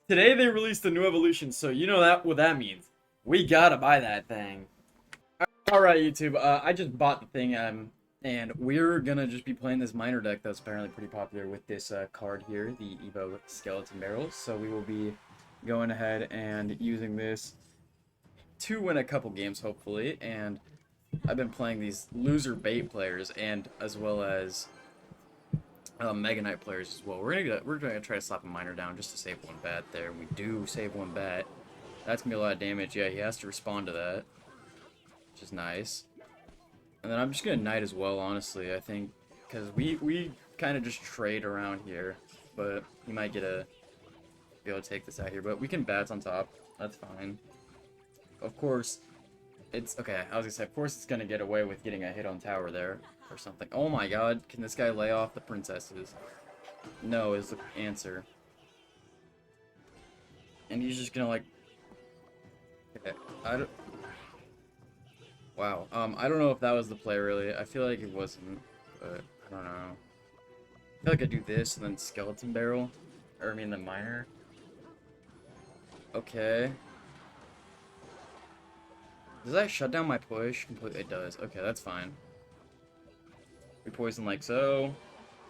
Today they released a new evolution, so you know that what that means. We gotta buy that thing. Alright, YouTube, I just bought the thing, and we're gonna just be playing this miner deck that's apparently pretty popular with this card here, the EVO Skeleton Barrels. So we will be going ahead and using this to win a couple games, hopefully. And I've been playing these loser bait players, and as well as Mega Knight players as well. We're gonna try to slap a miner down just to save one bet there. We do save one bet. That's gonna be a lot of damage. Yeah, he has to respond to that, which is nice. And then I'm just gonna knight as well, honestly. I think because we kind of just trade around here, but he might be able to take this out here. But we can bats on top. That's fine. Of course, it's okay. I was gonna say, of course, it's gonna get away with getting a hit on tower there or something. Oh my God! Can this guy lay off the princesses? No is the answer. And he's just gonna like. Okay, I don't. Wow. I don't know if that was the play really. I feel like it wasn't, but I don't know. I feel like I do this and then skeleton barrel, or I mean the miner. Okay. Does that shut down my push completely? It does. Okay, that's fine. We poison like so.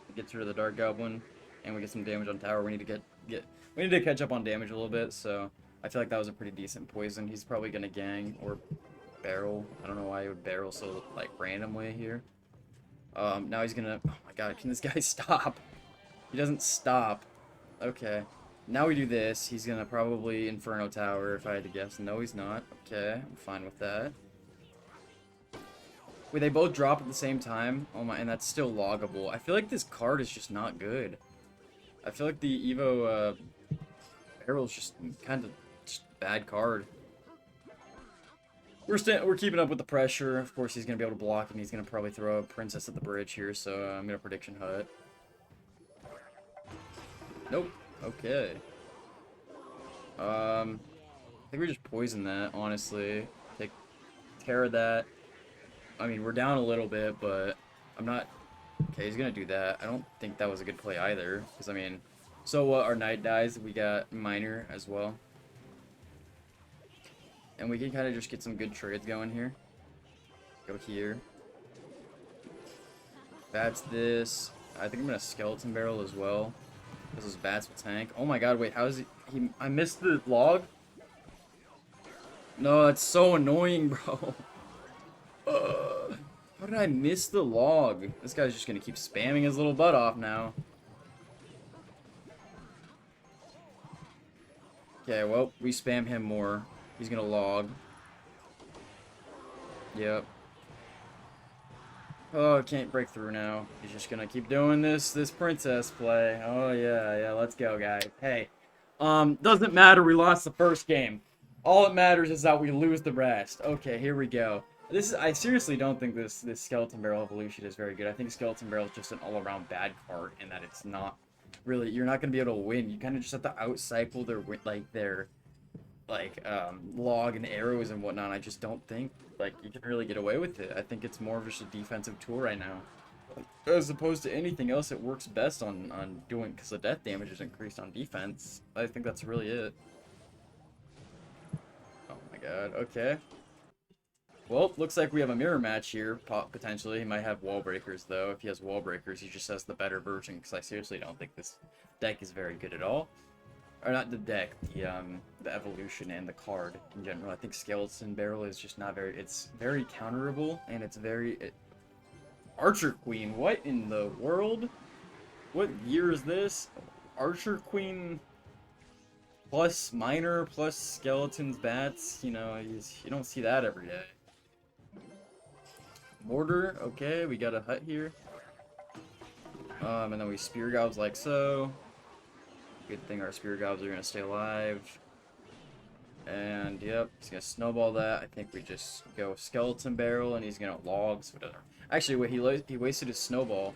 It gets rid of the dark goblin, and we get some damage on tower. We need to we need to catch up on damage a little bit. So I feel like that was a pretty decent poison. He's probably gonna gang or barrel. I don't know why he would barrel so like randomly here. Now he's gonna. Oh my God! Can this guy stop? He doesn't stop. Okay. Now we do this. He's gonna probably Inferno Tower if I had to guess. No, he's not. Okay, I'm fine with that. Wait, they both drop at the same time? Oh my, and that's still loggable. I feel like this card is just not good. I feel like the EVO barrel is just kind of just bad card. We're keeping up with the pressure. Of course, he's gonna be able to block, and he's gonna probably throw a princess at the bridge here. So I'm gonna prediction hut. Nope. Okay. I think we just poison that, honestly. Take care of that. I mean, we're down a little bit, but I'm not... Okay, he's gonna do that. I don't think that was a good play either. Because, I mean... So what? Our knight dies. We got miner as well. And we can kind of just get some good trades going here. Go here. That's this. I think I'm gonna skeleton barrel as well. Because those bats will tank. Oh my God, wait, how is he... I missed the log? No, that's so annoying, bro. How did I miss the log? This guy's just gonna keep spamming his little butt off now. Okay, well, we spam him more. He's gonna log. Yep. Oh, I can't break through now. He's just gonna keep doing this princess play. Oh yeah, let's go, guys. Hey, doesn't matter. We lost the first game. All that matters is that we lose the rest. Okay, here we go. I seriously don't think this skeleton barrel evolution is very good. I think skeleton barrel is just an all-around bad card, and that it's not really. You're not gonna be able to win. You kind of just have to outcycle their log and arrows and whatnot. I just don't think like you can really get away with it. I think it's more of just a defensive tool right now, as opposed to anything else. It works best on doing, because the death damage is increased on defense. I think that's really it. Oh my God. Okay. Well, looks like we have a mirror match here, potentially. He might have wall breakers, though. If he has wall breakers, he just has the better version, because I seriously don't think this deck is very good at all. Or not the deck, the evolution and the card in general. I think skeleton barrel is just not very... It's very counterable, and it's very... Archer Queen, what in the world? What year is this? Archer Queen... plus miner, plus skeletons, bats, you know, you don't see that every day. Mortar, okay, we got a hut here. And then we spear gobs like so. Good thing our spear gobs are gonna stay alive. And yep, he's gonna snowball that. I think we just go skeleton barrel, and he's gonna log, so it doesn't... Actually, wait, he wasted his snowball.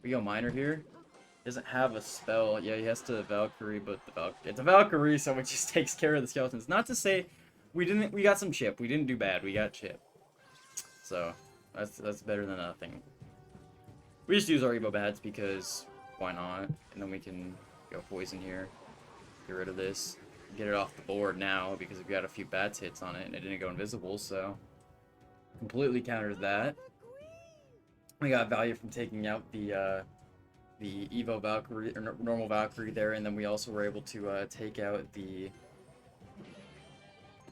We go miner here. Doesn't have a spell. Yeah, he has to Valkyrie, but it's a Valkyrie, so it just takes care of the skeletons. Not to say we got some chip. We didn't do bad. We got chip. So that's better than nothing. We just use our Evo bats because why not? And then we can go poison here. Get rid of this. Get it off the board now because we've got a few bats hits on it and it didn't go invisible, so completely counters that. We got value from taking out the EVO Valkyrie or normal Valkyrie there, and then we also were able to take out the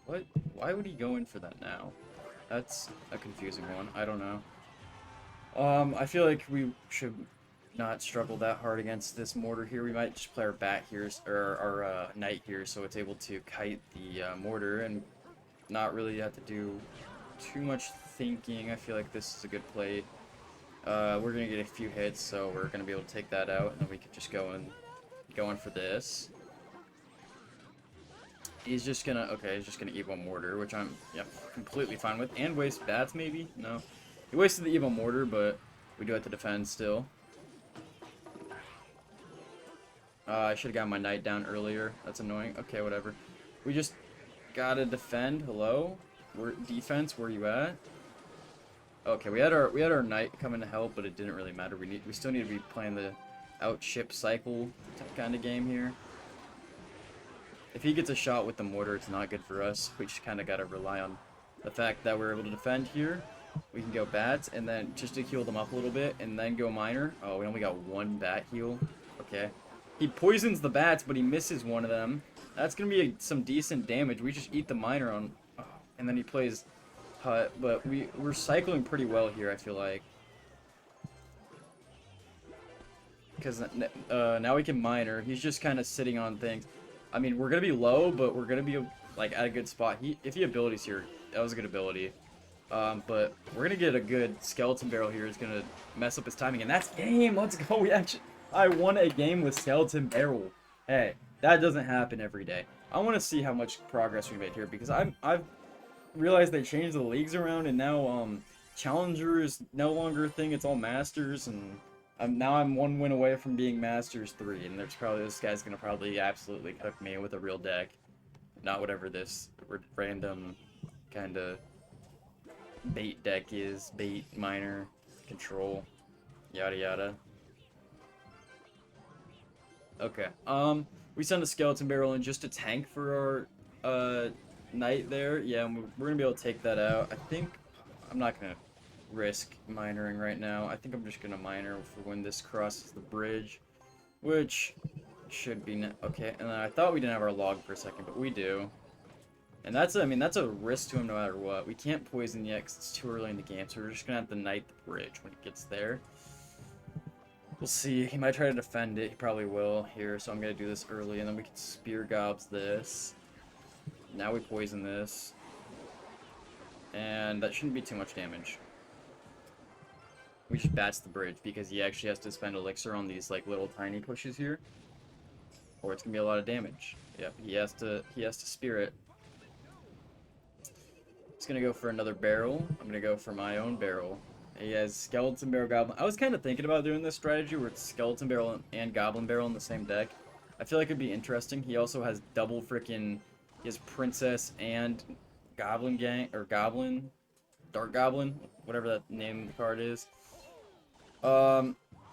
what? Why would he go in for that now? That's a confusing one. I don't know. I feel like we should not struggle that hard against this mortar here. We might just play our bat here, or our knight here, so it's able to kite the mortar and not really have to do too much thinking. I feel like this is a good play. We're gonna get a few hits, so we're gonna be able to take that out, and then we could just go in for this. He's just gonna EVO mortar, which I'm completely fine with, and waste bats maybe. No, he wasted the EVO mortar, but we do have to defend still. I should have got my knight down earlier. That's annoying. Okay, whatever. We just gotta defend. Hello, defense. Where you at? Okay, we had our knight coming to help, but it didn't really matter. We still need to be playing the outship cycle kind of game here. If he gets a shot with the mortar, it's not good for us. We just kind of gotta rely on the fact that we're able to defend here. We can go bats, and then just to heal them up a little bit, and then go miner. Oh, we only got one bat heal. Okay. He poisons the bats, but he misses one of them. That's gonna be some decent damage. We just eat the miner on, and then he plays hut. But we're cycling pretty well here, I feel like. Because now we can miner. He's just kind of sitting on things. I mean, we're gonna be low, but we're gonna be like at a good spot. If he abilities here, that was a good ability. But we're gonna get a good skeleton barrel here. It's gonna mess up his timing, and that's game. Let's go. I won a game with skeleton barrel. Hey, that doesn't happen every day. I want to see how much progress we made here because I've realized they changed the leagues around, and now challenger is no longer a thing. It's all masters, and now I'm 1 win away from being Masters 3, and this guy's gonna probably absolutely cook me with a real deck, not whatever this random kind of bait deck is, bait miner control, yada yada. Okay, we send a skeleton barrel in just a tank for our knight there. Yeah, we're gonna be able to take that out. I think I'm not gonna risk minoring right now. I think I'm just gonna miner for when this crosses the bridge, which should be okay. And I thought we didn't have our log for a second, but we do. And that's a risk to him no matter what. We can't poison yet because it's too early in the game, so we're just gonna have to knight the bridge when he gets there. We'll see. He might try to defend it. He probably will here, so I'm gonna do this early, and then we can spear gobs this. Now we poison this, and that shouldn't be too much damage. We just bats the bridge because he actually has to spend elixir on these like little tiny pushes here, or it's gonna be a lot of damage. Yep, he has to spear it. He's gonna go for another barrel. I'm gonna go for my own barrel. He has skeleton barrel, goblin. I was kind of thinking about doing this strategy where it's skeleton barrel and goblin barrel in the same deck. I feel like it'd be interesting. He also has double freaking. He has princess and goblin gang or goblin, dark goblin, whatever that name of the card is.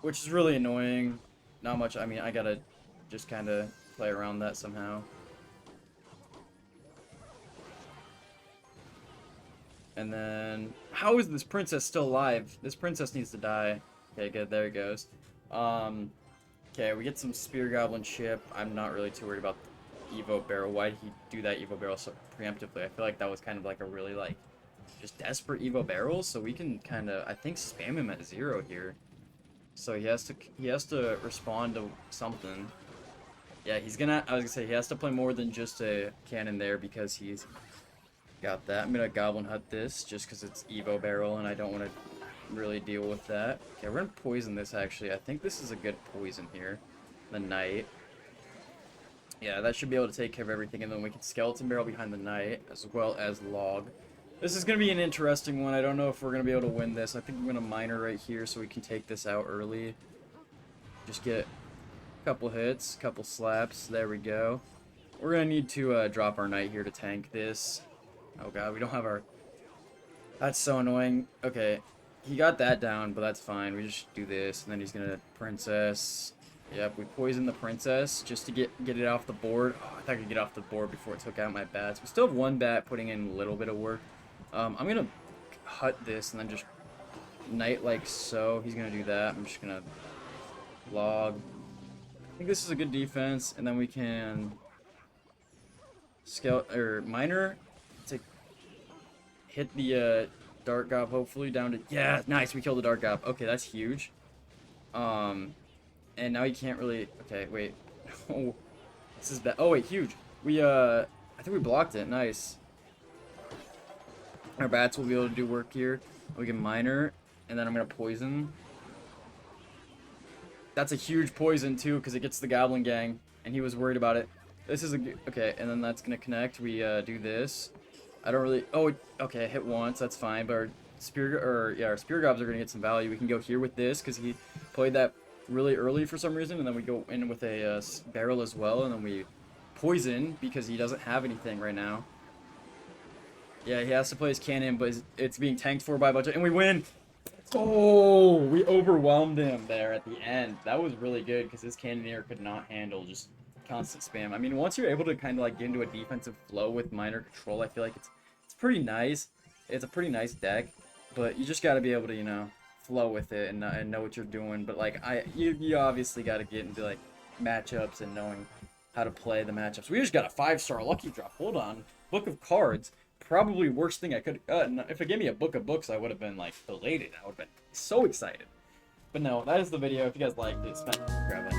Which is really annoying. Not much. I mean, I gotta just kind of play around that somehow. And then, how is this princess still alive? This princess needs to die. Okay, good. There it goes. Okay, we get some spear goblin chip. I'm not really too worried about the EVO barrel. Why did he do that EVO barrel so preemptively? I feel like that was kind of like a really just desperate EVO barrel. So we can kind of, I think, spam him at 0 here. So he has to respond to something. Yeah, I was gonna say he has to play more than just a cannon there because he's got that. I'm gonna goblin hut this just because it's EVO barrel and I don't want to really deal with that. Okay, we're gonna poison this actually. I think this is a good poison here. The knight. Yeah, that should be able to take care of everything, and then we can skeleton barrel behind the knight as well as log. This is going to be an interesting one. I don't know if we're going to be able to win this. I think I'm going to miner right here so we can take this out early. Just get a couple hits, couple slaps. There we go. We're going to need to drop our knight here to tank this. Oh god, we don't have our... That's so annoying. Okay, he got that down, but that's fine. We just do this, and then he's going to princess. Yep, we poisoned the princess just to get it off the board. Oh, I thought I could get off the board before it took out my bats. We still have one bat putting in a little bit of work. I'm gonna hut this and then just knight like so. He's gonna do that. I'm just gonna log. I think this is a good defense, and then we can scout or miner to hit the dark gob. Hopefully down to nice. We killed the dark gob. Okay, that's huge. And now he can't really. Okay, wait. Oh, this is bad. Oh wait, huge. We I think we blocked it. Nice. Our bats will be able to do work here. We can miner, and then I'm gonna poison. That's a huge poison too, because it gets the goblin gang, and he was worried about it. This is a good. Okay, and then that's gonna connect. We do this. I don't really. Oh, okay. I hit once. That's fine. But our our spear gobs are gonna get some value. We can go here with this because he played that really early for some reason, and then we go in with a barrel as well, and then we poison because he doesn't have anything right now. Yeah, he has to play his cannon, but it's being tanked for by a bunch of, and we win. Oh, we overwhelmed him there at the end. That was really good because his cannoneer could not handle just constant spam. I mean, once you're able to kind of like get into a defensive flow with minor control, I feel like it's pretty nice. It's a pretty nice deck, but you just got to be able to, you know, flow with it and know what you're doing. But like you obviously got to get into like matchups and knowing how to play the matchups. We just got a 5-star lucky drop. Hold on, book of cards. Probably worst thing I could. If it gave me a book of books, I would have been like elated. I would have been so excited. But no, that is the video. If you guys liked it, smash grab it.